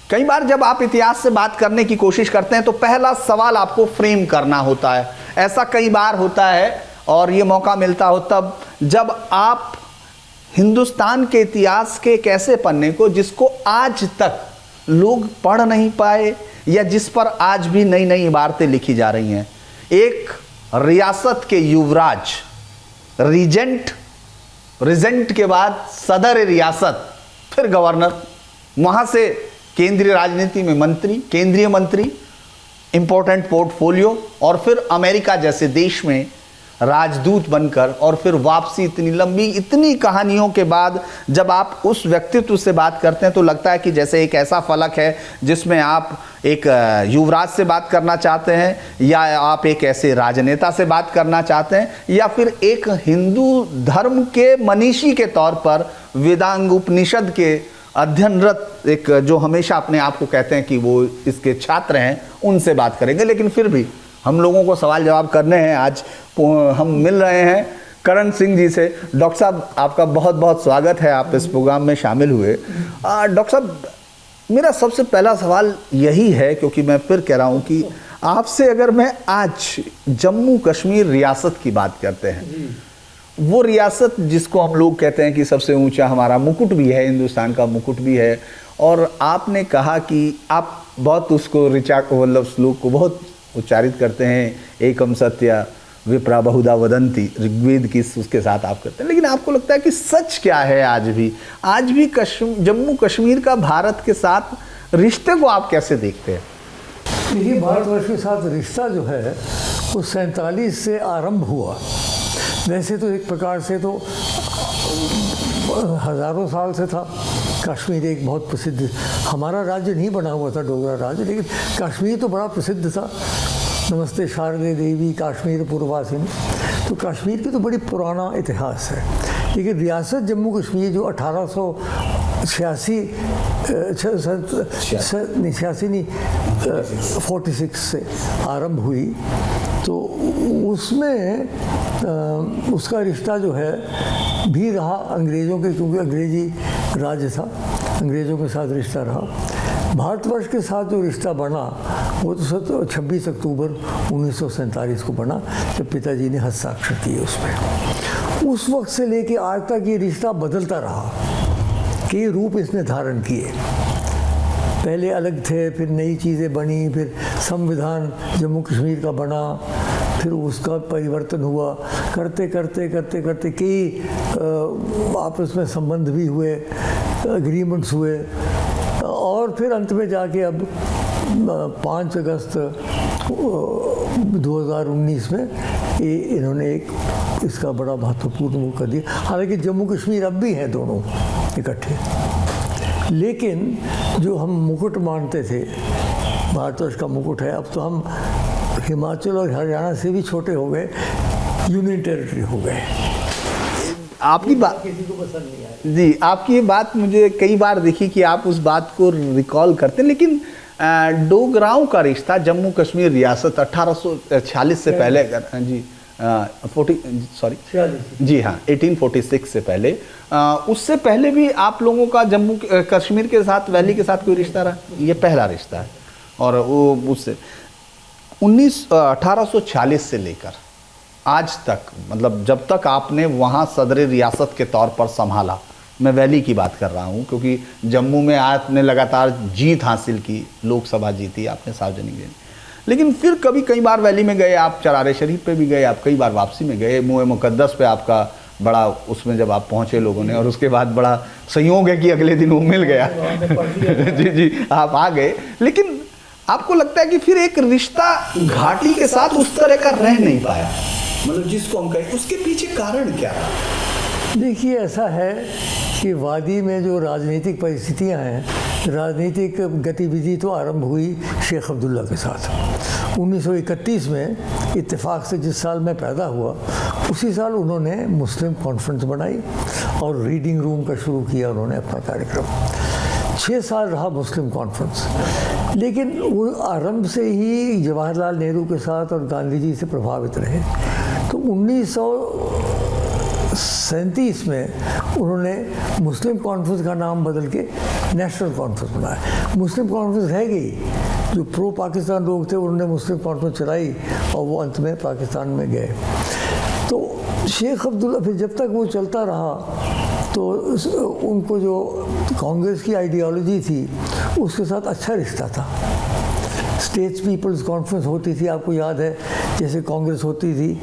कई बार जब आप इतिहास से बात करने की कोशिश करते हैं तो पहला सवाल आपको फ्रेम करना होता है। ऐसा कई बार होता है और ये मौका मिलता हो तब जब आप हिंदुस्तान के इतिहास के एक ऐसे पन्ने को जिसको आज तक लोग पढ़ नहीं पाए या जिस पर आज भी नई नई इबारतें लिखी जा रही हैं। एक रियासत के युवराज, रीजेंट के बाद सदर रियासत, फिर गवर्नर, वहाँ से केंद्रीय राजनीति में मंत्री, केंद्रीय मंत्री, इंपॉर्टेंट पोर्टफोलियो, और फिर अमेरिका जैसे देश में राजदूत बनकर, और फिर वापसी। इतनी लंबी, इतनी कहानियों के बाद जब आप उस व्यक्तित्व से बात करते हैं तो लगता है कि जैसे एक ऐसा फलक है जिसमें आप एक युवराज से बात करना चाहते हैं, या आप एक ऐसे राजनेता से बात करना चाहते हैं, या फिर एक हिंदू धर्म के मनीषी के तौर पर वेदांग उपनिषद के अध्ययनरत एक जो हमेशा अपने आप को कहते हैं कि वो इसके छात्र हैं, उनसे बात करेंगे। लेकिन फिर भी हम लोगों को सवाल जवाब करने हैं। आज हम मिल रहे हैं करण सिंह जी से। डॉक्टर साहब, आपका बहुत बहुत स्वागत है, आप इस प्रोग्राम में शामिल हुए। डॉक्टर साहब, मेरा सबसे पहला सवाल यही है, क्योंकि मैं फिर कह रहा हूँ कि आपसे अगर मैं आज जम्मू कश्मीर रियासत की बात करते हैं, वो रियासत जिसको हम लोग कहते हैं कि सबसे ऊंचा हमारा मुकुट भी है, हिंदुस्तान का मुकुट भी है, और आपने कहा कि आप बहुत उसको मतलब श्लोक को बहुत उच्चारित करते हैं, एकम सत्य विप्रा बहुधा वदंती, ऋग्वेद की उसके साथ आप करते हैं। लेकिन आपको लगता है कि सच क्या है आज भी जम्मू कश्मीर का भारत के साथ रिश्ते को आप कैसे देखते हैं? देखिए, भारतवर्ष के साथ रिश्ता जो है वो 47 से आरंभ हुआ। वैसे तो एक प्रकार से तो हज़ारों साल से था। कश्मीर एक बहुत प्रसिद्ध, हमारा राज्य नहीं बना हुआ था डोगरा राज्य, लेकिन कश्मीर तो बड़ा प्रसिद्ध था। नमस्ते शारदे देवी काश्मीर पूर्ववासिनी, तो कश्मीर की तो बड़ी पुराना इतिहास है। लेकिन रियासत जम्मू कश्मीर जो 46 से आरंभ हुई, तो उसमें उसका रिश्ता जो है भी रहा अंग्रेज़ों के, क्योंकि अंग्रेज़ी राज्य था, अंग्रेज़ों के साथ रिश्ता रहा। भारतवर्ष के साथ जो रिश्ता बना वो तो 26 अक्टूबर 1947 को बना, जब पिताजी ने हस्ताक्षर किए उसमें। उस वक्त से लेके आज तक ये रिश्ता बदलता रहा, कई रूप इसने धारण किए। पहले अलग थे, फिर नई चीज़ें बनी, फिर संविधान जम्मू कश्मीर का बना, फिर उसका परिवर्तन हुआ। करते करते करते करते कई आपस में संबंध भी हुए, एग्रीमेंट्स हुए, और फिर अंत में जाके अब 5 अगस्त 2019 में इन्होंने एक इसका बड़ा महत्वपूर्ण वो कर दिया। हालांकि जम्मू कश्मीर अब भी हैं दोनों इकट्ठे, लेकिन जो हम मुकुट मानते थे, भारतवर्ष का मुकुट है, अब तो हम हिमाचल और हरियाणा से भी छोटे हो गए, यूनियन टेरिटरी हो गए। आपकी बात किसी को पसंद नहीं आई जी, आपकी ये बात मुझे कई बार दिखी कि आप उस बात को रिकॉल करते हैं। लेकिन डोगराओं का रिश्ता जम्मू कश्मीर रियासत 1846 से पहले, जी 1846 से पहले, उससे पहले भी आप लोगों का जम्मू कश्मीर के साथ, वैली के साथ कोई रिश्ता रहा? ये पहला रिश्ता है। और वो उससे 1840 से लेकर आज तक, मतलब जब तक आपने वहाँ सदर रियासत के तौर पर संभाला, मैं वैली की बात कर रहा हूँ, क्योंकि जम्मू में आपने लगातार जीत हासिल की, लोकसभा जीती आपने, सार्वजनिक जीत, लेकिन फिर कई बार वैली में गए आप, चरारे शरीफ पे भी गए आप, कई बार वापसी में गए, मुए मुकद्दस पे आपका बड़ा, उसमें जब आप पहुँचे लोगों ने, और उसके बाद बड़ा संयोग है कि अगले दिन वो मिल गया जी, आप आ गए। लेकिन आपको लगता है कि फिर एक रिश्ता घाटी के साथ उस तरह का रह नहीं पाया, मतलब जिसको हम कहें, उसके पीछे कारण क्या है? देखिए, ऐसा है कि वादी में जो राजनीतिक परिस्थितियां हैं, राजनीतिक गतिविधि तो आरंभ हुई शेख अब्दुल्ला के साथ 1931 में। इत्तेफाक से जिस साल मैं पैदा हुआ उसी साल उन्होंने मुस्लिम कॉन्फ्रेंस बनाई और रीडिंग रूम का शुरू किया उन्होंने अपना कार्यक्रम। 6 साल रहा मुस्लिम कॉन्फ्रेंस, लेकिन वो आरंभ से ही जवाहरलाल नेहरू के साथ और गांधी जी से प्रभावित रहे। तो 1937 में उन्होंने मुस्लिम कॉन्फ्रेंस का नाम बदल के नेशनल कॉन्फ्रेंस बनाया। मुस्लिम कॉन्फ्रेंस रह गई, जो प्रो पाकिस्तान लोग थे उन्होंने मुस्लिम कॉन्फ्रेंस चलाई और वो अंत में पाकिस्तान में गए। तो शेख अब्दुल्ला फिर जब तक वो चलता रहा तो उनको जो कांग्रेस की आइडियोलॉजी थी उसके साथ अच्छा रिश्ता था। स्टेट्स पीपल्स कॉन्फ्रेंस होती थी, आपको याद है, जैसे कांग्रेस होती थी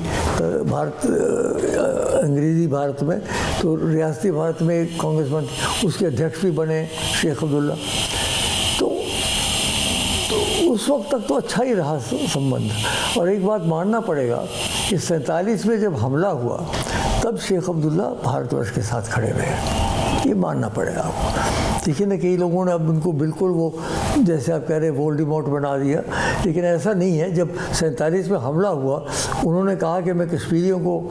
अंग्रेज़ी भारत में, तो रियासती भारत में एक कांग्रेस बनती, उसके अध्यक्ष भी बने शेख अब्दुल्ला। तो उस वक्त तक तो अच्छा ही रहा संबंध। और एक बात मानना पड़ेगा कि 47 में जब हमला हुआ तब शेख अब्दुल्ला भारतवर्ष के साथ खड़े रहे, ये मानना पड़ेगा आपको। देखिए ना, कई लोगों ने अब उनको बिल्कुल वो जैसे आप कह रहे हैं वोल्डेमॉर्ट बना दिया, लेकिन ऐसा नहीं है। जब 47 में हमला हुआ उन्होंने कहा कि मैं कश्मीरियों को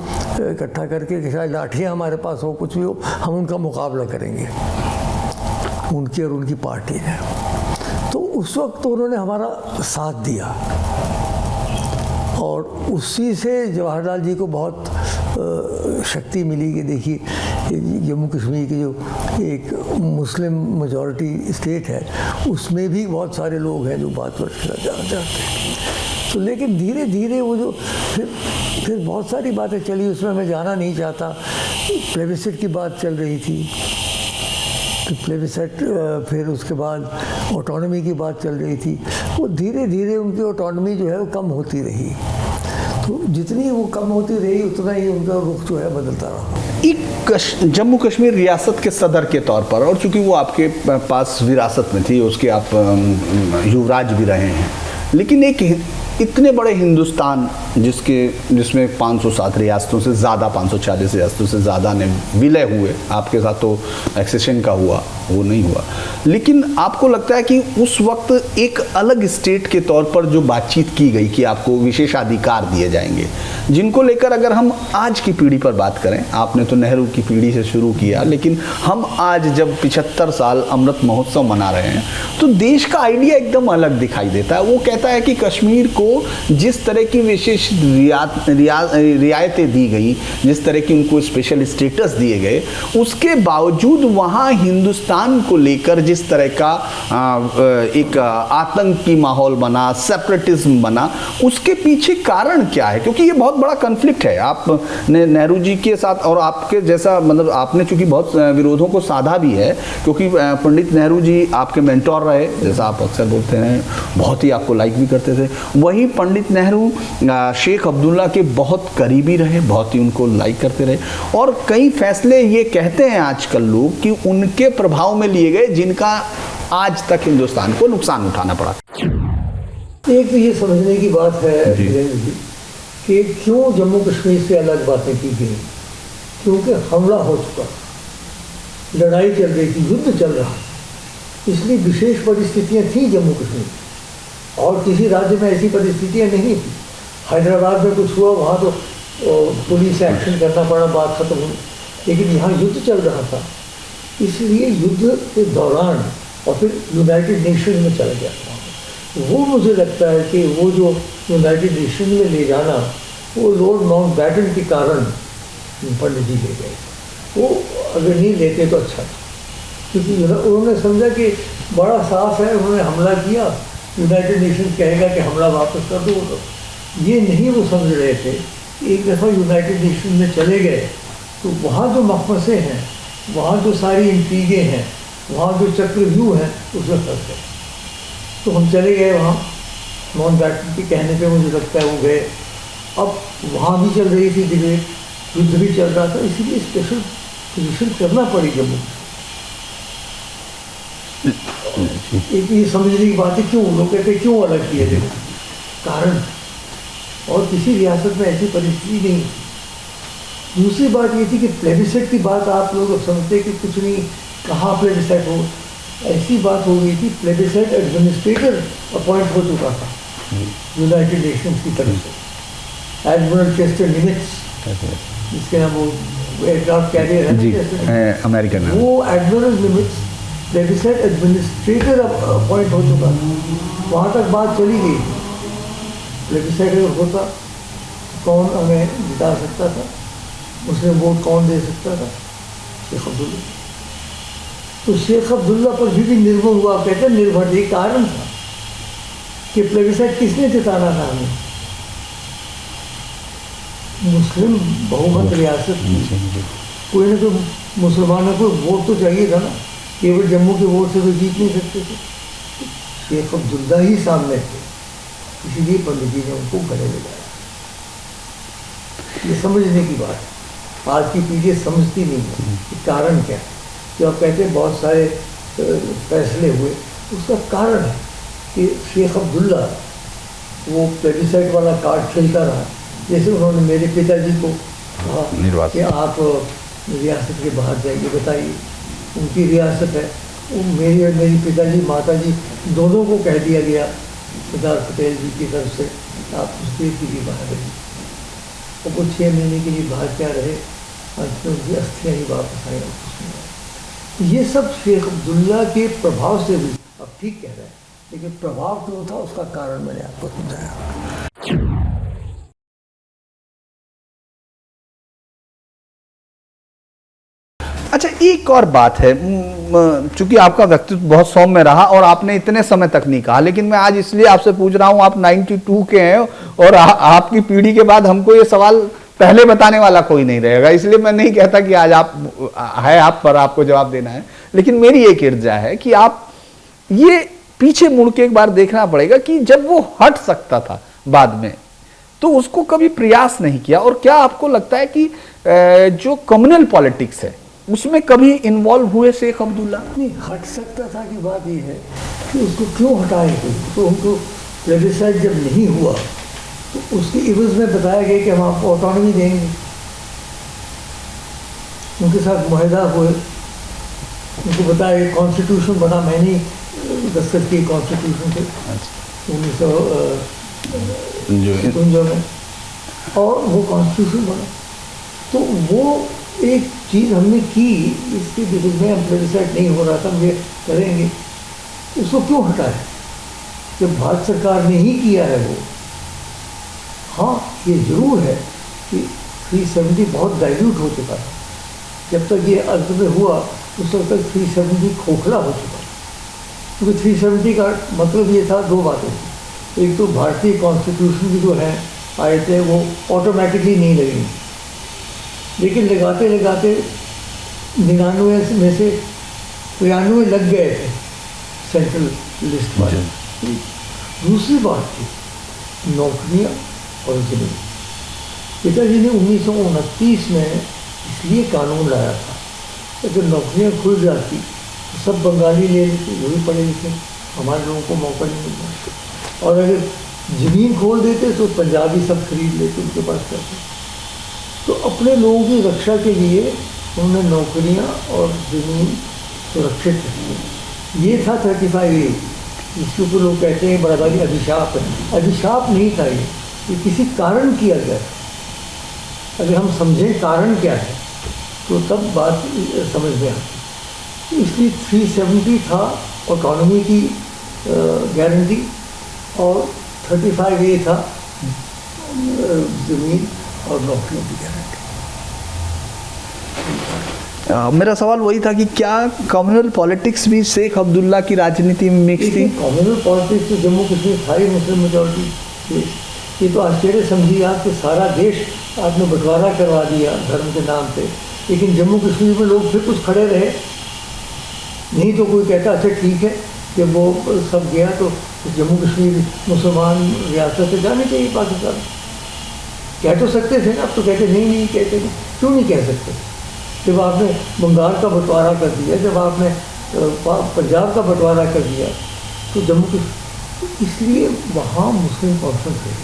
इकट्ठा करके कि शायद लाठियाँ हमारे पास हो, कुछ भी हो, हम उनका मुकाबला करेंगे, उनकी और उनकी पार्टी ने। तो उस वक्त तो उन्होंने हमारा साथ दिया और उसी से जवाहरलाल जी को बहुत शक्ति मिली कि देखिए जम्मू कश्मीर की जो एक मुस्लिम मेजॉरिटी स्टेट है उसमें भी बहुत सारे लोग हैं जो भारतवर्ष जाना चाहते हैं। तो लेकिन धीरे धीरे वो जो फिर बहुत सारी बातें चली, उसमें मैं जाना नहीं चाहता। प्लेबिसाइट की बात चल रही थी, तो प्लेबिसाइट, फिर उसके बाद ऑटोनॉमी की बात चल रही थी। वो धीरे धीरे उनकी ऑटोनॉमी जो है वो कम होती रही। तो जितनी वो कम होती रही उतना ही उनका रुख जो है बदलता रहा। एक जम्मू कश्मीर रियासत के सदर के तौर पर, और चूंकि वो आपके पास विरासत में थी, उसके आप युवराज भी रहे हैं, लेकिन एक इतने बड़े हिंदुस्तान जिसमें 507 रियासतों से ज़्यादा, 540 रियासतों से ज़्यादा ने विलय हुए, आपके साथ तो एक्सेशन का हुआ, वो नहीं हुआ, लेकिन आपको लगता है कि उस वक्त एक अलग स्टेट के तौर पर जो बातचीत की गई कि आपको विशेषाधिकार दिए जाएंगे, जिनको लेकर अगर हम आज की पीढ़ी पर बात करें, आपने तो नेहरू की पीढ़ी से शुरू किया, लेकिन हम आज जब 75 साल अमृत महोत्सव मना रहे हैं तो देश का आइडिया एकदम अलग दिखाई देता है। वो कहता है कि कश्मीर को जिस तरह की विशेष रियायतें दी गई, जिस तरह की उनको स्पेशल स्टेटस दिए गए, उसके बावजूद वहाँ हिंदुस्तान को लेकर जिस तरह का एक आतंकी माहौल बना, सेपरेटिज्म बना, उसके पीछे कारण क्या है? क्योंकि ये बहुत बड़ा कन्फ्लिक्ट है। आपने नेहरू जी के साथ और आपके जैसा, मतलब आपने चूंकि बहुत विरोधों को साधा भी है, क्योंकि पंडित नेहरू जी आपके मेंटोर रहे, जैसा आप अक्सर बोलते हैं, बहुत ही आपको लाइक भी करते थे। वही पंडित नेहरू शेख अब्दुल्ला के बहुत करीबी रहे, बहुत ही उनको लाइक करते रहे, और कई फैसले ये कहते हैं आजकल लोग कि उनके प्रभाव में लिए गए जिनका आज तक हिंदुस्तान को नुकसान उठाना पड़ा। एक तो ये समझने की बात है कि क्यों जम्मू कश्मीर से अलग बातें की गई, क्योंकि हमला हो चुका, लड़ाई चल रही थी, युद्ध चल रहा, इसलिए विशेष परिस्थितियां थी जम्मू कश्मीर, और किसी राज्य में ऐसी परिस्थितियां नहीं थी। हैदराबाद में कुछ हुआ, वहाँ तो पुलिस एक्शन करना पड़ा, बात खत्म हुई, लेकिन यहाँ युद्ध चल रहा था, इसलिए युद्ध के दौरान और फिर यूनाइटेड नेशन में चला गया था। वो मुझे लगता है कि वो जो यूनाइटेड नेशन में ले जाना, वो लॉर्ड माउंटबैटन के कारण पंडित जी ले गए। वो अगर नहीं लेते तो अच्छा था, क्योंकि उन्होंने समझा कि बड़ा साफ है, उन्होंने हमला किया, यूनाइटेड नेशन कहेगा कि हमला वापस कर दो। तो ये नहीं वो समझ रहे थे। एक दफ़ा यूनाइटेड नेशन में चले गए तो वहाँ जो मखमसे हैं, वहाँ जो सारी इंट्रीगें हैं, वहाँ जो चक्रव्यूह हैं, उसमें फंस गए। तो हम चले गए वहाँ, माउंटबैटन के कहने पे मुझे लगता है वो गए। अब वहाँ भी चल रही थी डिबेट, युद्ध भी चल रहा था, इसीलिए स्पेशल पोजीशन करना पड़ी जम्मू। एक ये समझने की बात है, क्यों लोग कहते क्यों अलग किए थे, कारण, और किसी रियासत में ऐसी परिस्थिति नहीं। दूसरी बात ये थी कि प्लेबिसाइट की बात आप लोग समझते कि कुछ नहीं, कहाँ प्लेबिसाइट हो, ऐसी बात हो गई थी, प्लेबिसाइट एडमिनिस्ट्रेटर अपॉइंट हो चुका था यूनाइटेड नेशंस की तरफ से, एडमिरल चेस्टर निमित्स, जिसके नाम वो एयरक्राफ्ट कैरियर है अमेरिकन, वो एडमिरल निमित्स प्लेबिसाइट एडमिनिस्ट्रेटर अपॉइंट हो चुका था। वहाँ तक बात चली गई थी, प्लेबिसाइट अगर होता कौन हमें जिता सकता था, मुस्लिम वोट कौन दे सकता था? शेख अब्दुल्ला। तो शेख अब्दुल्ला पर भी निर्भर हुआ, कहते हैं निर्भर एक कारण था कि प्लेबिसाइट किसने जिताना था हमें? मुस्लिम बहुमत रियासत थी, कोई ना कोई मुसलमानों को वोट तो चाहिए था ना, केवल जम्मू के वोट से तो जीत नहीं सकते थे। शेख अब्दुल्ला ही सामने थे, इसीलिए पंडित जी ने उनको गले लगाया। ये समझने की बात है, आज की पीढ़ी समझती नहीं है कि कारण क्या है। जो आप कहते हैं बहुत सारे फैसले हुए, उसका कारण है कि शेख अब्दुल्ला वो प्लेबिसाइट वाला कार्ड खेलता रहा। जैसे उन्होंने मेरे पिताजी को कहा कि आप रियासत के बाहर जाइए, बताइए उनकी रियासत है, वो मेरी पिताजी माताजी दोनों को कह दिया गया सरदार पटेल जी की तरफ से आप उस देश के लिए बाहर रहिए। और वो 6 महीने के लिए बाहर क्या रहे, अंत में उनकी अस्थियाँ ही वापस आई और कुछ नहीं आया। ये सब शेख अब्दुल्ला के प्रभाव से भी, अब ठीक कह रहे हैं, लेकिन प्रभाव क्यों था उसका कारण मैंने आपको समझाया। अच्छा, एक और बात है, चूंकि आपका व्यक्तित्व बहुत सौम्य रहा और आपने इतने समय तक नहीं कहा, लेकिन मैं आज इसलिए आपसे पूछ रहा हूं, आप 92 के हैं और आपकी पीढ़ी के बाद हमको ये सवाल पहले बताने वाला कोई नहीं रहेगा, इसलिए मैं नहीं कहता कि आज आप पर आपको जवाब देना है। लेकिन मेरी एक इर्जा है कि आप ये पीछे मुड़ के एक बार देखना पड़ेगा कि जब वो हट सकता था बाद में, तो उसको कभी प्रयास नहीं किया। और क्या आपको लगता है कि जो कम्युनल पॉलिटिक्स है उसमें कभी इन्वॉल्व हुए शेख अब्दुल्ला? नहीं, हट सकता था की बात ये है कि उसको क्यों हटाए कोई? तो उनको प्लेबिसाइट जब नहीं हुआ तो उसके इवज में बताया गया कि हम आपको ऑटोनॉमी देंगे। उनके साथ मुआहदा हुए, उनको बताया कॉन्स्टिट्यूशन बना, मैंने दस्तखत की कॉन्स्टिट्यूशन से 1956 में, और वो कॉन्स्टिट्यूशन बना। तो वो एक चीज़ हमने की, इसके विरुद्ध में हम प्लेबिसाइट नहीं हो रहा था, हम ये करेंगे, उसको क्यों हटाए जब भारत सरकार ने ही किया है वो? हाँ, ये जरूर है कि 370 बहुत डाइल्यूट हो चुका था। जब तक ये अंत में हुआ उस वक्त तक 370 खोखला हो चुका था, क्योंकि 370 का मतलब ये था, दो बातें थी। एक तो भारतीय कॉन्स्टिट्यूशन की जो है आए थे वो ऑटोमेटिकली नहीं लगेंगी, लेकिन लगाते लगाते 99 में से 93 लग गए थे सेंट्रल लिस्ट वाले। दूसरी बात थी नौकरियाँ और ज़मीन। पिताजी ने 1929 में इसलिए कानून लाया था, अगर नौकरियाँ खुल जाती तो सब बंगाली ले लेते, वही पढ़े लिखे, हमारे लोगों को मौका नहीं मिलता। और अगर ज़मीन खोल देते तो पंजाबी सब खरीद लेते, उनके पास जाते। तो अपने लोगों की रक्षा के लिए उन्होंने नौकरियां और ज़मीन सुरक्षित रखी। ये था 35A, जिसके ऊपर लोग कहते हैं बड़ा भारी अभिशाप है। अभिशाप नहीं था ये किसी कारण किया गया। अगर हम समझें कारण क्या है तो तब बात समझ में आती। इसलिए 370 था ऑटोनॉमी की गारंटी, और 35A था ज़मीन और नौकरियों की गारंटी। मेरा सवाल वही था कि क्या कम्युनल पॉलिटिक्स भी शेख अब्दुल्ला की राजनीति में मिक्स थी? कम्युनल पॉलिटिक्स तो जम्मू कश्मीर सारी मुस्लिम मेजॉरिटी थी। ये तो आश्चर्य समझिए आप कि सारा देश आपने बंटवारा करवा दिया धर्म के नाम पे, लेकिन जम्मू कश्मीर में लोग फिर कुछ खड़े रहे नहीं। तो कोई कहता अच्छा ठीक है, जब वो सब गया तो जम्मू कश्मीर मुसलमान रियासत से जाने चाहिए पाकिस्तान। कह तो सकते थे ना, अब तो कहते नहीं कहते नहीं। क्यों नहीं कह सकते? जब आपने बंगाल का बंटवारा कर दिया, जब आपने पंजाब का बंटवारा कर दिया, तो जम्मू कश्मीर, इसलिए वहाँ मुस्लिम कॉन्फ्रेंस रही।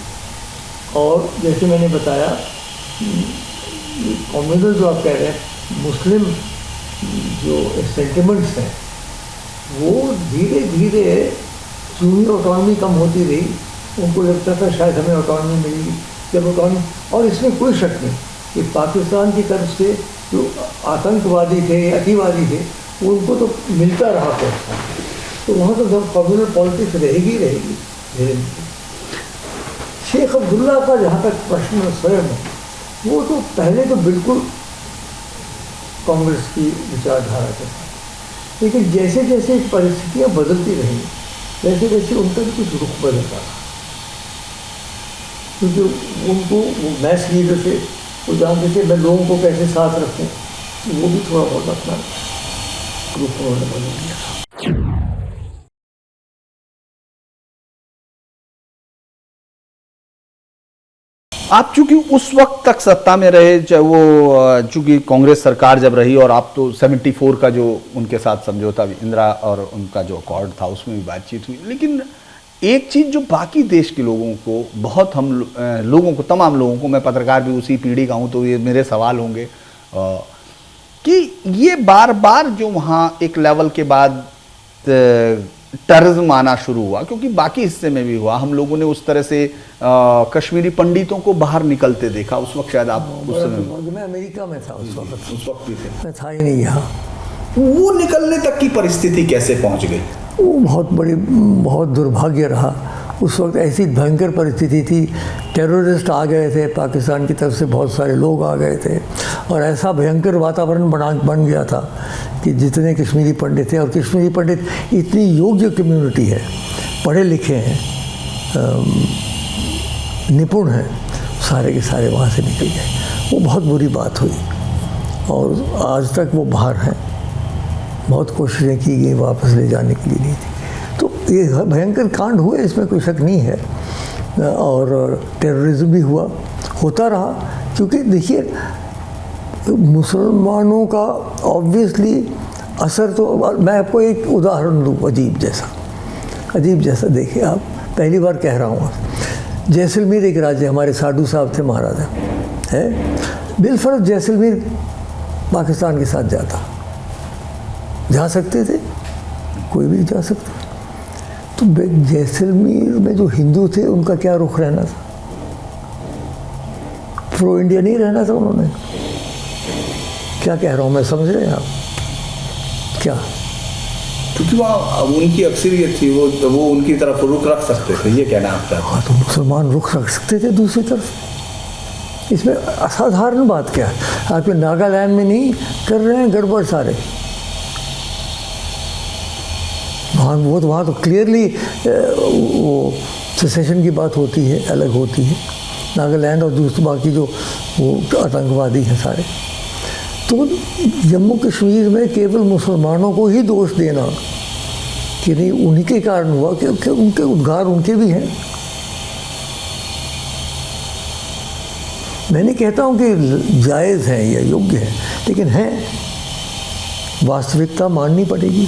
और जैसे मैंने बताया कम्युनल जो आप कह रहे हैं, मुस्लिम जो सेंटिमेंट्स हैं वो धीरे धीरे चूंकि ऑटोनॉमी कम होती रही, उनको लगता था शायद हमें ऑटोनॉमी मिलेगी। जब ऑटोनॉमी, और इसमें कोई शक नहीं कि पाकिस्तान की तरफ से जो आतंकवादी थे, अतिवादी थे, वो उनको तो मिलता रहा प्रोत्साहन। तो वहाँ तो जब कम्युनल पॉलिटिक्स रहेगी धीरे धीरे। शेख अब्दुल्ला का जहाँ तक प्रश्न स्वयं है, वो तो पहले तो बिल्कुल कांग्रेस की विचारधारा के साथ, लेकिन जैसे जैसे परिस्थितियां बदलती रही वैसे वैसे उनका भी कुछ रुख बदलता रहा, क्योंकि उनको वो मैस लीडर से वो जानते थे मैं लोगों को कैसे साथ रखूं, वो भी थोड़ा बहुत अपना रुख उन्होंने बदल दिया। आप चूंकि उस वक्त तक सत्ता में रहे, चाहे वो चूंकि कांग्रेस सरकार जब रही, और आप तो 74 का जो उनके साथ समझौता इंदिरा और उनका जो अकॉर्ड था उसमें भी बातचीत हुई, लेकिन एक चीज़ जो बाकी देश के लोगों को, बहुत हम लोगों को, तमाम लोगों को, मैं पत्रकार भी उसी पीढ़ी का हूँ तो ये मेरे सवाल होंगे कि ये बार बार जो वहाँ एक लेवल के बाद टेररिज्म आना शुरू हुआ, क्योंकि बाकी हिस्से में भी हुआ, हम लोगों ने उस तरह से कश्मीरी पंडितों को बाहर निकलते देखा। उस वक्त शायद आप उस समय, मैं अमेरिका में था उस वक्त भी थे, मैं था ही नहीं यहाँ। वो निकलने तक की परिस्थिति कैसे पहुंच गई? वो बहुत दुर्भाग्य रहा। उस वक्त ऐसी भयंकर परिस्थिति थी, टेररिस्ट आ गए थे, पाकिस्तान की तरफ से बहुत सारे लोग आ गए थे, और ऐसा भयंकर वातावरण बन गया था कि जितने कश्मीरी पंडित थे, और कश्मीरी पंडित इतनी योग्य कम्युनिटी है, पढ़े लिखे हैं, निपुण हैं, सारे के सारे वहाँ से निकल गए। वो बहुत बुरी बात हुई, और आज तक वो बाहर हैं। बहुत कोशिशें की गई वापस ले जाने के लिए नहीं थी। तो ये भयंकर कांड हुए, इसमें कोई शक नहीं है, और टेररिज्म भी होता रहा, क्योंकि देखिए मुसलमानों का ऑब्वियसली असर तो, मैं आपको एक उदाहरण दूँ अजीब जैसा देखिए, आप पहली बार कह रहा हूँ, जैसलमेर एक राज्य, हमारे साधु साहब थे महाराजा है, बिलफर्ज जैसलमेर पाकिस्तान के साथ जा सकते थे, कोई भी जा सकता। तो जैसलमेर में जो हिंदू थे उनका क्या रुख रहना था? प्रो इंडिया नहीं रहना था उन्होंने। क्या कह रहा हूँ मैं, समझ रहे हैं आप क्या? क्योंकि वहाँ उनकी अक्सरियत थी, वो उनकी तरफ रुख रख सकते थे, ये कहना आप चाहते हैं? हाँ, तो मुसलमान रुख रख सकते थे दूसरी तरफ। इसमें असाधारण बात क्या है? आपके नागालैंड में नहीं कर रहे हैं गड़बड़ सारे, वहाँ तो क्लियरली वो सेसेशन की बात होती है, अलग होती है, नागालैंड और दूसरे बाकी जो वो आतंकवादी हैं सारे। तो जम्मू कश्मीर में केवल मुसलमानों को ही दोष देना कि नहीं उन्हीं के कारण हुआ, कि उनके उद्गार उनके भी हैं। मैं नहीं कहता हूँ कि जायज़ हैं या योग्य हैं, लेकिन हैं, वास्तविकता माननी पड़ेगी।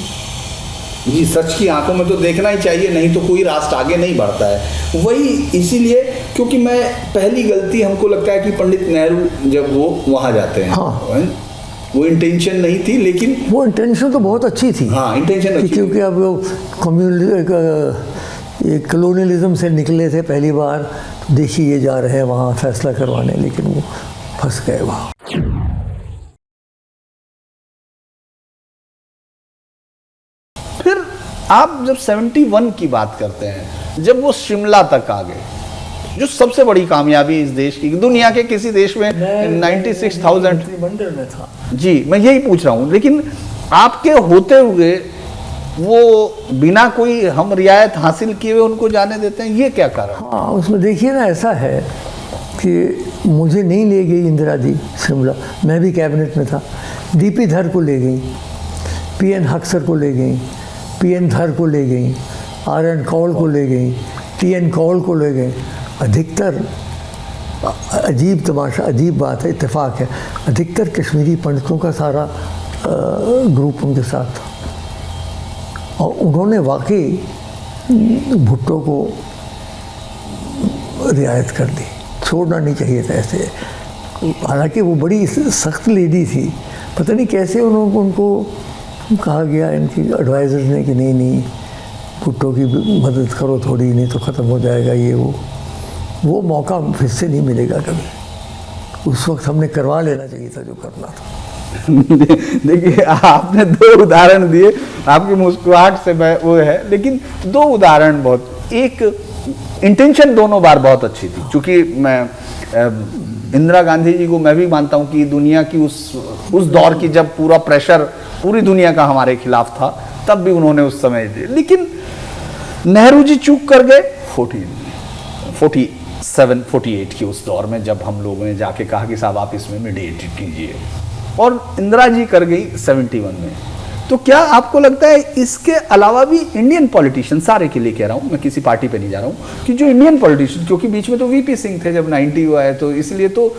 जी, सच की आंखों में तो देखना ही चाहिए, नहीं तो कोई रास्ता आगे नहीं बढ़ता है। वही इसीलिए, क्योंकि मैं पहली गलती हमको लगता है कि पंडित नेहरू जब वो वहाँ जाते हैं, हाँ, वो इंटेंशन नहीं थी, लेकिन वो इंटेंशन तो बहुत अच्छी थी। हाँ, इंटेंशन अच्छी, क्योंकि अब वो कॉलोनियलिज्म से निकले थे पहली बार, देखिए ये जा रहे हैं वहाँ फैसला करवाने, लेकिन वो फंस गए वहाँ। फिर आप जब 71 की बात करते हैं, जब वो शिमला तक आ गए, जो सबसे बड़ी कामयाबी इस देश की, दुनिया के किसी देश में 96,000 मंदिर में था। जी, मैं यही पूछ रहा हूँ, लेकिन आपके होते हुए वो बिना कोई हम रियायत हासिल किए हुए उनको जाने देते हैं, ये क्या कारण? हाँ, उसमें देखिए ना, ऐसा है कि मुझे नहीं ले गई इंदिरा जी शिमला, मैं भी कैबिनेट में था। डीपी धर को ले गई, पीएन हक्सर को ले गई, पीएन धर को ले गई, आरएन कौल को ले गई, टीएन कौल को ले गई। अधिकतर, अजीब तमाशा, अजीब बात है, इत्तेफाक है, अधिकतर कश्मीरी पंडितों का सारा ग्रुप उनके साथ था, और उन्होंने वाकई भुट्टो को रियायत कर दी, छोड़ना नहीं चाहिए था ऐसे। हालांकि वो बड़ी सख्त लेडी थी, पता नहीं कैसे उनको कहा गया इनकी एडवाइज़र्स ने कि नहीं भुट्टो की मदद करो थोड़ी, नहीं तो ख़त्म हो जाएगा ये वो मौका फिर से नहीं मिलेगा कभी। उस वक्त हमने करवा लेना चाहिए था जो करना था। देखिए, आपने 2 उदाहरण दिए, आपकी मुस्कुराहट से वो है, लेकिन 2 उदाहरण बहुत, एक इंटेंशन दोनों बार बहुत अच्छी थी, क्योंकि मैं इंदिरा गांधी जी को मैं भी मानता हूं कि दुनिया की उस दौर की जब पूरा प्रेशर पूरी दुनिया का हमारे खिलाफ था, तब भी उन्होंने उस समय दिए। लेकिन नेहरू जी चूक कर गए 48 की उस दौर में, जब हम लोगों ने जाके कहा कि साहब आप इसमें मीडिएट कीजिए, और इंदिरा जी कर गई 71 में। तो क्या आपको लगता है इसके अलावा भी इंडियन पॉलिटिशियन, सारे के लिए कह रहा हूं मैं, किसी पार्टी पे नहीं जा रहा हूं, कि जो इंडियन पॉलिटिशियन, क्योंकि बीच में तो वीपी सिंह थे जब 90 हुआ है, तो इसलिए तो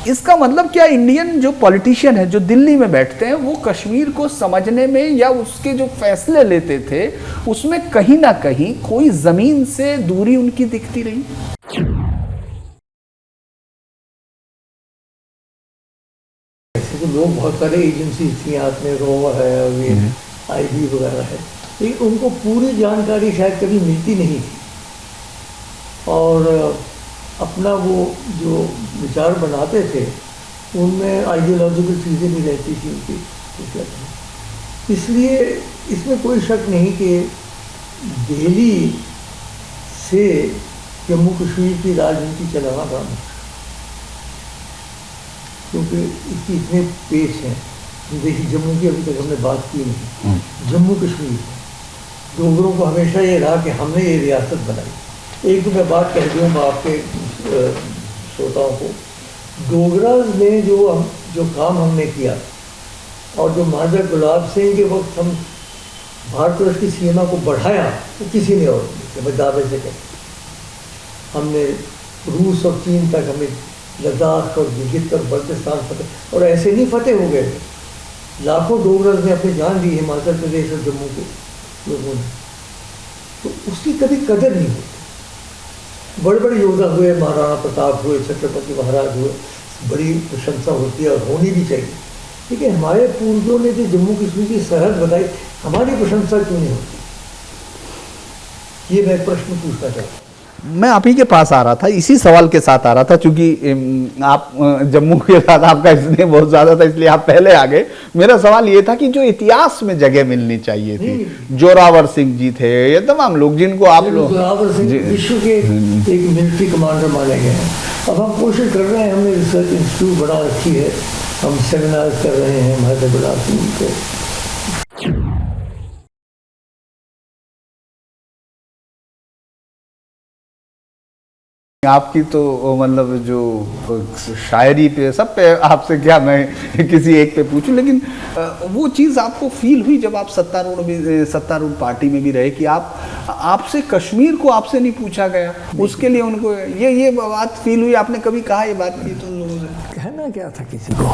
इसका मतलब क्या इंडियन जो पॉलिटिशियन है जो दिल्ली में बैठते हैं वो कश्मीर को समझने में या उसके जो फैसले लेते थे उसमें कहीं ना कहीं कोई जमीन से दूरी उनकी दिखती रही? तो लोग बहुत सारे एजेंसी थी, आपने रोवा है और ये आईबी वगैरह है, लेकिन उनको पूरी जानकारी शायद कभी मिलती नहीं थी, और अपना वो जो विचार बनाते थे उनमें आइडियोलॉजिकल चीज़ें भी रहती थी उनकी। इसलिए इसमें कोई शक नहीं कि दिल्ली से जम्मू कश्मीर की राजनीति चलाना था, क्योंकि इसकी इतने पेश हैं। देखिए, जम्मू की अभी तक हमने बात की नहीं, जम्मू कश्मीर डोगरों को हमेशा ये रहा कि हमने ये रियासत बनाई। एक तो मैं बात कह दूँगा आपके श्रोताओं को, डोगराज ने जो काम हमने किया, और जो महाराजा गुलाब सिंह के वक्त हम भारतवर्ष की सीमा को बढ़ाया, तो किसी ने और नहीं किया। मैं दावे से कहता, हमने रूस और चीन तक, हमें लद्दाख और गिलगित और बल्तिस्तान फतेह, और ऐसे नहीं फतेह हो गए, लाखों डोगरर्स ने अपनी जान दी हिमाचल प्रदेश और जम्मू के लोगों ने, तो उसकी कभी कदर नहीं होती। बड़े बड़े योद्धा हुए, महाराणा प्रताप हुए, छत्रपति महाराज हुए, बड़ी प्रशंसा होती है और होनी भी चाहिए, लेकिन हमारे पूर्वजों ने जो जम्मू कश्मीर की सरहद बताई, हमारी प्रशंसा क्यों नहीं होती? ये मैं प्रश्न पूछना चाहता हूँ। मैं आप ही के पास आ रहा था, इसी सवाल के साथ आ रहा था, क्योंकि आप जम्मू के साथ आपका इसलिए बहुत ज़्यादा था, इसलिए आप पहले आ गए। मेरा सवाल ये था कि जो इतिहास में जगह मिलनी चाहिए थी, जोरावर सिंह जी थे, ये तमाम लोग जिनको आप लोग, जोरावर सिंह विश्व के एक मिलिट्री कमांडर माने गए हैं। अब हम कोशिश कर रहे हैं, हमने रिसर्च इंस्टीट्यूट बना रखी है, हम सेमिनार कर रहे हैं महाराजा गुलाब सिंह के। आपकी तो मतलब जो शायरी पे, सब पे आपसे क्या मैं किसी एक पे पूछूं, लेकिन वो चीज़ आपको फील हुई जब आप सत्तारूढ़ पार्टी में भी रहे कि आपसे कश्मीर को आपसे नहीं पूछा गया, उसके लिए उनको ये बात फील हुई? आपने कभी कहा ये बात की तो उन लोगों से? कहना क्या था किसी को,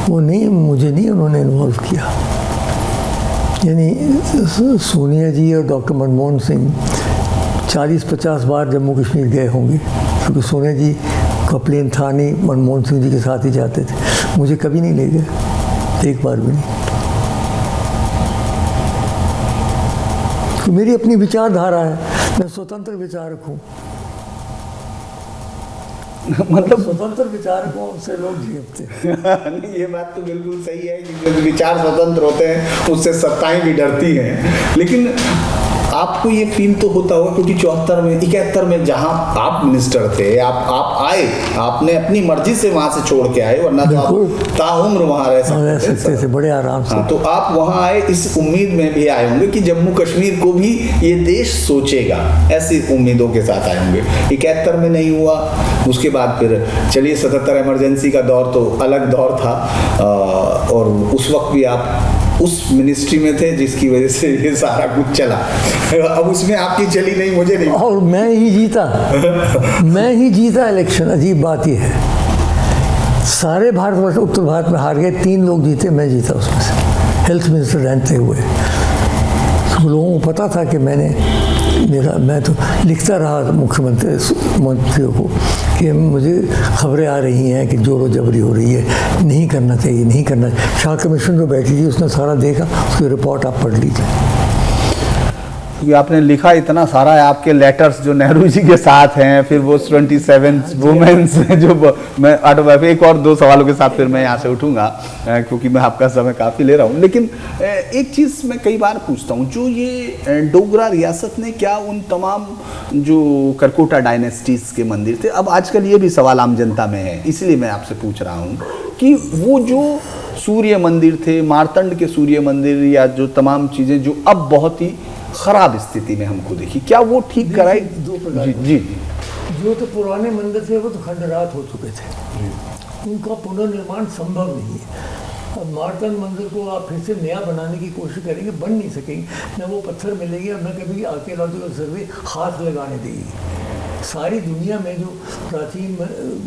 वो नहीं, मुझे नहीं उन्होंने इन्वॉल्व किया। यानी सोनिया जी और डॉक्टर मनमोहन सिंह 40-50 बार जम्मू कश्मीर गए होंगे, क्योंकि सोनिया जी का प्लेन था नहीं, मनमोहन सिंह जी के साथ ही जाते थे। मुझे कभी नहीं ले गए, एक बार भी नहीं। तो मेरी अपनी विचारधारा है, मैं स्वतंत्र विचारक हूँ। मतलब स्वतंत्र विचारकों से लोग झेपते हैं। नहीं, ये बात तो बिल्कुल सही है कि जो विचार स्वतंत्र होते हैं उससे सत्ताएं भी डरती हैं। लेकिन आपको ये फील तो होता होगा, क्योंकि 71 में जहां आप मिनिस्टर थे, आप आए, आपने अपनी मर्जी से वहां से छोड़ के आए, वरना तो आप ताउम्र वहां रह सकते थे बड़े आराम से। हाँ, तो आप वहां आए इस उम्मीद में भी आए होंगे कि जम्मू कश्मीर को भी ये देश सोचेगा, ऐसी उम्मीदों के साथ आए होंगे। 71 में नहीं हुआ, उसके बाद फिर चलिए 77 इमरजेंसी का दौर तो अलग दौर था, और उस वक्त भी आप उस मिनिस्ट्री में थे जिसकी वजह से ये सारा कुछ चला। अब उसमें आपकी चली नहीं, मुझे नहीं, और मैं ही जीता इलेक्शन। अजीब बात ये है, सारे भारतवर्ष उत्तर भारत में हार गए, 3 लोग जीते, मैं जीता उसमें से, हेल्थ मिनिस्टर रहते हुए। तो लोगों को पता था कि मैं तो लिखता रहा मंत्रियों को कि मुझे खबरें आ रही हैं कि जोरो जबरी हो रही है, नहीं करना चाहिए, नहीं करना चाहिए। शाह कमीशन जो बैठी थी उसने सारा देखा, उसकी रिपोर्ट आप पढ़ लीजिए। क्योंकि आपने लिखा इतना सारा है, आपके लेटर्स जो नेहरू जी के साथ हैं, फिर वो 27 वुमेन्स जो मैं ऑटोबायोग्राफी, एक और 2 सवालों के साथ फिर मैं यहाँ से उठूंगा क्योंकि मैं आपका समय काफ़ी ले रहा हूँ। लेकिन एक चीज़ मैं कई बार पूछता हूँ, जो ये डोगरा रियासत ने क्या उन तमाम जो करकोटा डायनेस्टीज के मंदिर थे, अब आजकल ये भी सवाल आम जनता में है, इसलिए मैं आपसे पूछ रहा हूँ कि वो जो सूर्य मंदिर थे, मार्तंड के सूर्य मंदिर, या जो तमाम चीज़ें जो अब बहुत ही खराब स्थिति में हमको देखी, क्या वो ठीक कराई? दो प्रकार जी जी जी। जो तो पुराने मंदिर थे वो तो खंडरात हो चुके थे, उनका पुनर्निर्माण संभव नहीं है। अब मार्तंड मंदिर को आप फिर से नया बनाने की कोशिश करेंगे, बन नहीं सकेंगे, न वो पत्थर मिलेंगे और न कभी आर्कियोलॉजिकल सर्वे हाथ लगाने देगी। सारी दुनिया में जो प्राचीन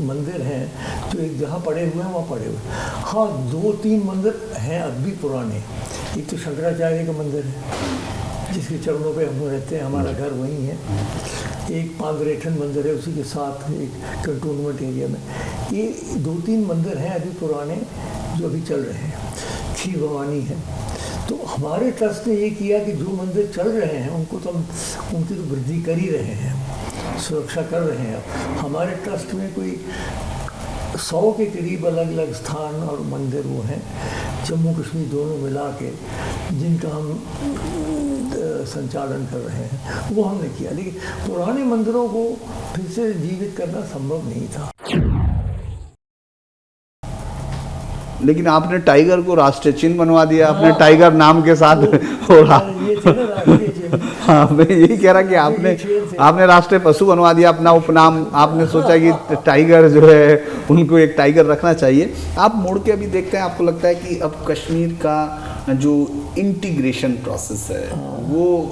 मंदिर हैं जो एक जहाँ पड़े हुए हैं वहाँ पड़े हुए हैं। हाँ, 2-3 मंदिर हैं अब भी पुराने। एक तो शंकराचार्य का मंदिर है जिसके चरणों पे हम रहते हैं, हमारा घर वहीं है। एक पांगरेठन मंदिर है उसी के साथ एक कंटोनमेंट एरिया में। ये 2-3 मंदिर हैं अभी पुराने जो अभी चल रहे हैं। खीर भवानी है। तो हमारे ट्रस्ट ने ये किया कि जो मंदिर चल रहे हैं उनको तो हम उनकी तो वृद्धि कर ही रहे हैं, सुरक्षा कर रहे हैं। अब हमारे ट्रस्ट में कोई 100 के करीब अलग अलग स्थान और मंदिर वो हैं, जम्मू कश्मीर दोनों मिला के, जिनका हम संचालन कर रहे हैं, वो हमने किया। लेकिन पुराने मंदिरों को फिर से जीवित करना संभव नहीं था। लेकिन आपने टाइगर को राष्ट्रीय चिन्ह बनवा दिया, आपने टाइगर नाम के साथ। और हाँ, मैं यही कह रहा कि आपने राष्ट्रीय पशु बनवा दिया, अपना उपनाम आपने सोचा कि टाइगर जो है उनको एक टाइगर रखना चाहिए। आप मुड़ के अभी देखते हैं, आपको लगता है कि अब कश्मीर का जो इंटीग्रेशन प्रोसेस है वो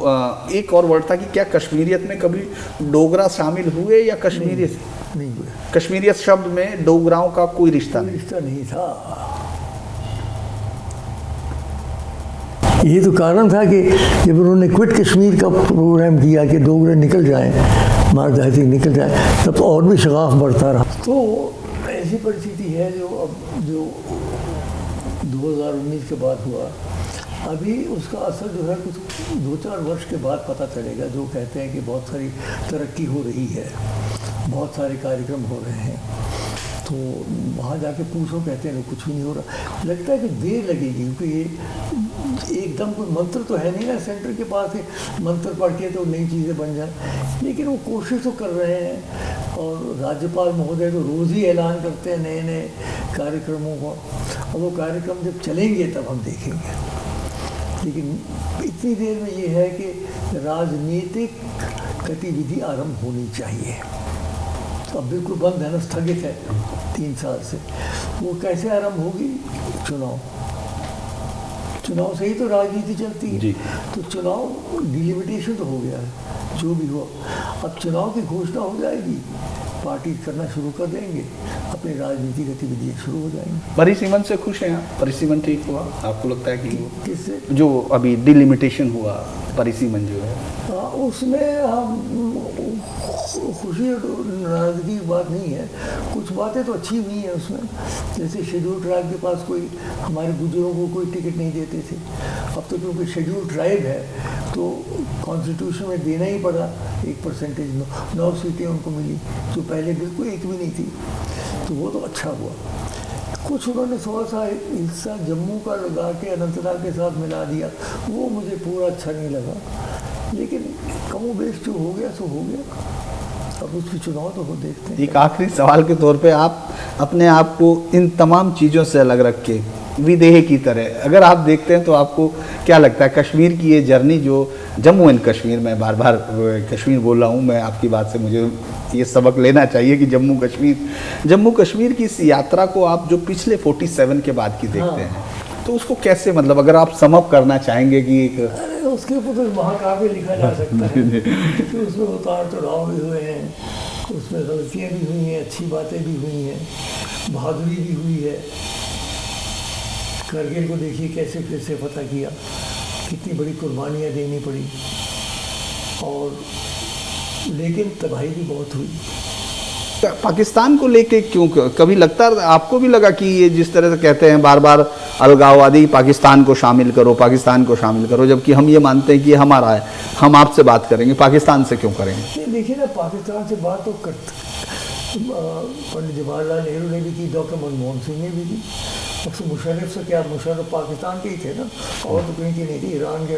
एक और वर्ड था कि क्या कश्मीरियत में कभी डोगरा शामिल हुए या कश्मीरियत नहीं हुए? कश्मीरियत शब्द में डोगराओं का कोई रिश्ता नहीं था। ये तो कारण था कि जब उन्होंने क्विट कश्मीर का प्रोग्राम किया कि डोगरे निकल जाएं, मारधाती निकल जाए, तब तो और भी शगाफ बढ़ता रहा। तो ऐसी परिस्थिति है जो 2019 के बाद हुआ। अभी उसका असर जो है कुछ 2-4 वर्ष के बाद पता चलेगा। जो कहते हैं कि बहुत सारी तरक्की हो रही है, बहुत सारे कार्यक्रम हो रहे हैं, तो वहाँ जाके पूछो, कहते हैं कुछ भी नहीं हो रहा। लगता है कि देर लगेगी, क्योंकि ये एकदम कोई मंत्र तो है नहीं ना सेंटर के पास है, मंत्र पढ़ के तो नई चीज़ें बन जाए। लेकिन वो कोशिश तो कर रहे हैं, और राज्यपाल महोदय तो रोज़ ही ऐलान करते हैं नए नए कार्यक्रमों का। और वो कार्यक्रम जब चलेंगे तब हम देखेंगे। लेकिन इतनी देर में ये है कि राजनीतिक गतिविधि आरंभ होनी चाहिए। तो अब बिल्कुल बंद है ना, स्थगित है 3 साल से। वो कैसे आरंभ होगी? चुनाव से ही तो राजनीति चलती है। तो चुनाव डिलिमिटेशन तो हो गया है, जो भी हो। अब चुनाव की घोषणा हो जाएगी, पार्टी करना शुरू कर देंगे, अपनी राजनीतिक गतिविधियाँ शुरू हो जाएंगी। परिसीमन से खुश हैं आप? परिसीमन ठीक हुआ आपको लगता है कि किससे? जो अभी डिलिमिटेशन हुआ, परिसीमन जो है, उसमें हम खुशी और नाराजगी की बात नहीं है। कुछ बातें तो अच्छी हुई हैं उसमें, जैसे शेड्यूल ट्राइब के पास कोई, हमारे बुजुर्गों को कोई टिकट नहीं देते थे। अब तो क्योंकि शेड्यूल ट्राइब है तो कॉन्स्टिट्यूशन में देना ही पड़ा 1%, 9 सीटें उनको मिली, जो पहले बिल्कुल एक भी नहीं थी। तो वो तो अच्छा हुआ। कुछ उन्होंने थोड़ा सा हिस्सा जम्मू का लगा के अनंतनाग के साथ मिला दिया, वो मुझे पूरा अच्छा नहीं लगा। लेकिन कमोबेश जो हो गया सो हो गया। अब उसकी चुनाव तो हो देखते हैं। एक आखिरी सवाल के तौर पे, आप अपने आप को इन तमाम चीज़ों से अलग रख के विदेह की तरह अगर आप देखते हैं तो आपको क्या लगता है कश्मीर की ये जर्नी, जो जम्मू एंड कश्मीर, मैं बार बार कश्मीर बोल रहा हूँ, मैं आपकी बात से मुझे ये सबक लेना चाहिए कि जम्मू कश्मीर की इस यात्रा को आप जो पिछले 47 के बाद की देखते हैं, तो उसको कैसे, मतलब अगर आप सम अप करना चाहेंगे कि उसके ऊपर तो महाकाव्य लिखा जा सकता है कि उसमें उतार चढ़ाव भी हुए हैं, उसमें गलतियाँ भी हुई हैं, अच्छी बातें भी हुई हैं, बहादुरी भी हुई है। करगिल को देखिए कैसे फिर से फतह किया, कितनी बड़ी कुर्बानियाँ देनी पड़ी, और लेकिन तबाही भी बहुत हुई। पाकिस्तान को लेके क्यों, कभी लगता, आपको भी लगा कि ये जिस तरह से कहते हैं बार बार अलगाववादी पाकिस्तान को शामिल करो, पाकिस्तान को शामिल करो, जबकि हम ये मानते हैं कि ये हमारा है, हम आपसे बात करेंगे, पाकिस्तान से क्यों करेंगे? नहीं, देखिए ना, पाकिस्तान से बात तो पंडित जवाहरलाल नेहरू ने भी की, डॉक्टर मनमोहन सिंह ने भी की। डॉक्टर मुशर्रफ से क्या, मुशर्रफ पाकिस्तान के ही थे ना, और तो कहीं के नहीं थे, ईरान के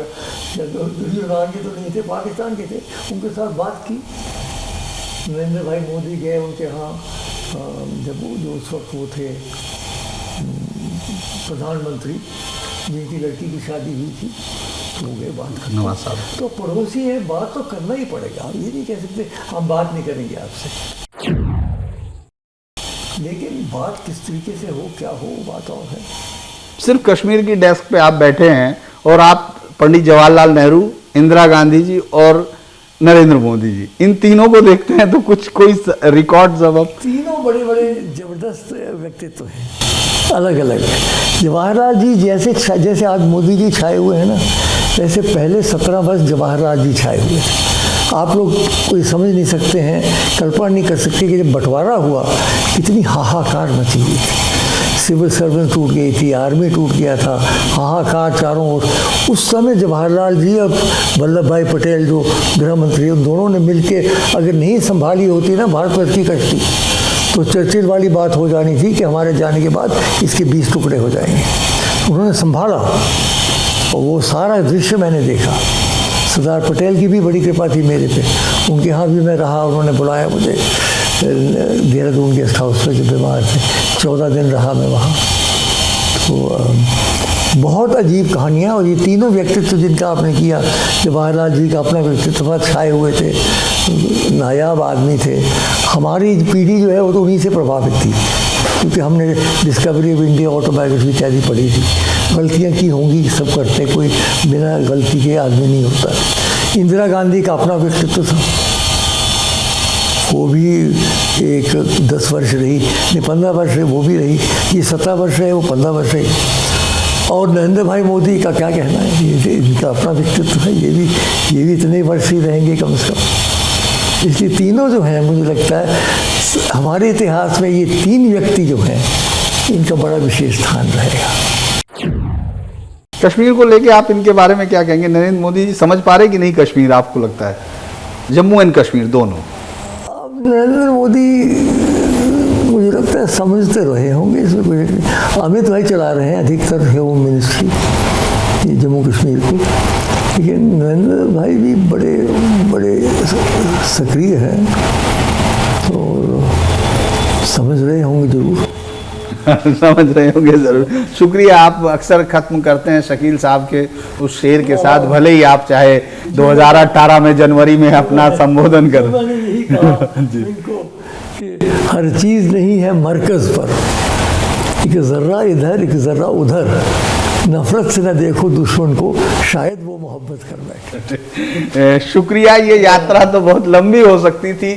तो नहीं थे, पाकिस्तान के थे। उनके साथ बात की। नरेंद्र भाई मोदी गए उनके यहाँ, जब वो जो उस वक्त वो थे प्रधानमंत्री, जिनकी लड़की की शादी हुई थी, तो वो गए बात करने। नवाज साहब तो पड़ोसी है, बात तो करना ही पड़ेगा। हम ये नहीं कह सकते हम बात नहीं करेंगे आपसे, लेकिन बात किस तरीके से हो, क्या हो, बात और है। सिर्फ कश्मीर की डेस्क पे आप बैठे हैं और आप पंडित जवाहरलाल नेहरू, इंदिरा गांधी जी और नरेंद्र मोदी जी, इन तीनों को देखते हैं तो कुछ कोई रिकॉर्ड सब तीनों बड़े बड़े जबरदस्त व्यक्तित्व हैं, अलग अलग। जवाहरलाल जी जैसे आज मोदी जी छाए हुए हैं ना, वैसे पहले 17 वर्ष जवाहरलाल जी छाए हुए थे। आप लोग कोई समझ नहीं सकते हैं, कल्पना नहीं कर सकते कि जब बंटवारा हुआ कितनी हाहाकार मची हुई थी। सिविल सर्विस टूट गई थी, आर्मी टूट गया था, हाहाकार चारों ओर। उस समय जवाहरलाल जी और वल्लभ भाई पटेल जो गृह मंत्री, उन दोनों ने मिलके अगर नहीं संभाली होती ना भारतवर्ष की कश्ती, तो चर्चिल वाली बात हो जानी थी कि हमारे जाने के बाद इसके 20 टुकड़े हो जाएंगे। उन्होंने संभाला और वो सारा दृश्य मैंने देखा। सरदार पटेल की भी बड़ी कृपा थी मेरे पे, उनके यहाँ भी मैं रहा, उन्होंने बुलाया मुझे देहरादून गेस्ट हाउस पर, जब बीमार थे 14 दिन रहा मैं वहाँ। तो बहुत अजीब कहानियाँ। और ये तीनों व्यक्तित्व जिनका आपने किया, जवाहरलाल जी का अपना व्यक्तित्व छाए हुए थे, नायाब आदमी थे। हमारी पीढ़ी जो है वो तो उन्हीं से प्रभावित थी, क्योंकि हमने डिस्कवरी ऑफ इंडिया ऑटोबायोग्राफी इत्यादि पढ़ी थी। गलतियाँ की होंगी, सब करते, कोई बिना गलती के आदमी नहीं होता। इंदिरा गांधी का अपना व्यक्तित्व था, वो भी एक 10 वर्ष रही, नहीं 15 वर्ष है, वो भी रही। ये 17 वर्ष है, वो 15 वर्ष है। और नरेंद्र भाई मोदी का क्या कहना है, ये इनका अपना व्यक्तित्व है, ये भी इतने वर्ष ही रहेंगे कम से कम। इसलिए तीनों जो हैं, मुझे लगता है हमारे इतिहास में ये 3 व्यक्ति जो हैं, इनका बड़ा विशेष स्थान रहेगा। कश्मीर को लेके आप इनके बारे में क्या कहेंगे? नरेंद्र मोदी जी समझ पा रहे कि नहीं कश्मीर, आपको लगता है? जम्मू एंड कश्मीर दोनों। नरेंद्र मोदी मुझे लगता है समझते रहे होंगे, इसमें कोई। अमित भाई चला रहे हैं अधिकतर होम मिनिस्ट्री जम्मू कश्मीर को, लेकिन नरेंद्र भाई भी बड़े सक्रिय हैं, तो समझ रहे होंगे जरूर। समझ रहे होंगे जरूर। शुक्रिया। आप अक्सर खत्म करते हैं शकील साहब के उस शेर के साथ, भले ही आप चाहे 2018 में जनवरी में अपना संबोधन करें। मैंने यही कहा इनको कि हर चीज़ नहीं है मरकज़ पर, एक ज़र्रा इधर एक ज़र्रा उधर, नफरत से न देखो दुश्मन को, शायद वो मोहब्बत कर बैठे। शुक्रिया। ये यात्रा तो बहुत लंबी हो सकती थी,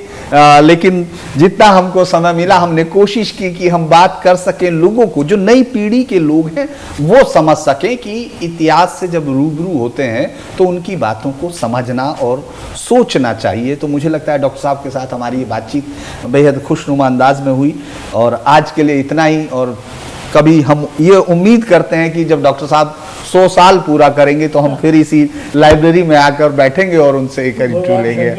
लेकिन जितना हमको समय मिला हमने कोशिश की कि हम बात कर सकें लोगों को, जो नई पीढ़ी के लोग हैं वो समझ सकें कि इतिहास से जब रूबरू होते हैं तो उनकी बातों को समझना और सोचना चाहिए। तो मुझे लगता है डॉक्टर साहब के साथ हमारी ये बातचीत बेहद खुशनुमा अंदाज में हुई, और आज के लिए इतना ही। और कभी हम ये उम्मीद करते हैं कि जब डॉक्टर साहब 100 साल पूरा करेंगे तो हम फिर इसी लाइब्रेरी में आकर बैठेंगे और उनसे एक इंटरव्यू लेंगे।